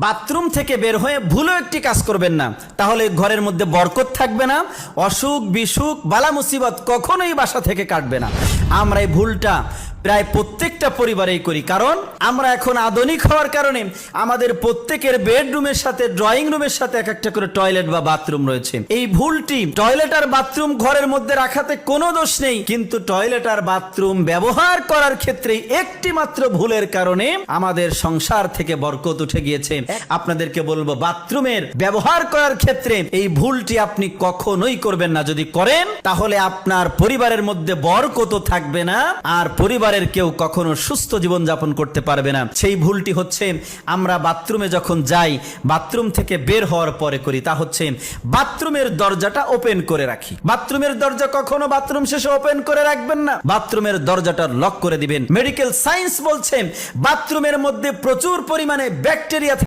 Bathroom থেকে বের হয়ে ভুলেও একটি কাজ করবেন না, তাহলে ঘরের মধ্যে বরকত থাকবে না, অসুখ বিসুখ বালা মুসিবত কখনোই বাসা থেকে কাটবে না। আমরা এই ভুলটা প্রায় প্রত্যেকটা পরিবারেই করি, কারণ আমরা এখন আধুনিক হওয়ার কারণে আমাদের প্রত্যেকের বেডরুমের সাথে ড্রয়িং রুমের সাথে এক একটা করে টয়লেট বা বাথরুম রয়েছে। এই ভুলটি, টয়লেট আর বাথরুম ঘরের মধ্যে রাখাতে কোনো দোষ নেই, কিন্তু টয়লেট আর বাথরুম ব্যবহার করার ক্ষেত্রে একটি মাত্র ভুলের কারণে আমাদের সংসার থেকে বরকত উঠে গিয়েছে। আপনাদেরকে বলবো, বাথরুমের ব্যবহার করার ক্ষেত্রে এই ভুলটি আপনি কখনোই করবেন না। যদি করেন তাহলে আপনার পরিবারের মধ্যে বরকত থাকবে না, আর পরিবারের কেউ কখনো সুস্থ জীবন যাপন করতে পারবে না। সেই ভুলটি হচ্ছে, আমরা বাথরুমে যখন যাই, বাথরুম থেকে বের হওয়ার পরে করি, তা হচ্ছে বাথরুমের দরজাটা ওপেন করে রাখি। বাথরুমের দরজা কখনো বাথরুম শেষে ওপেন করে রাখবেন না, বাথরুমের দরজাটা লক করে দিবেন। মেডিকেল সায়েন্স বলছে বাথরুমের মধ্যে প্রচুর পরিমাণে ব্যাকটেরিয়া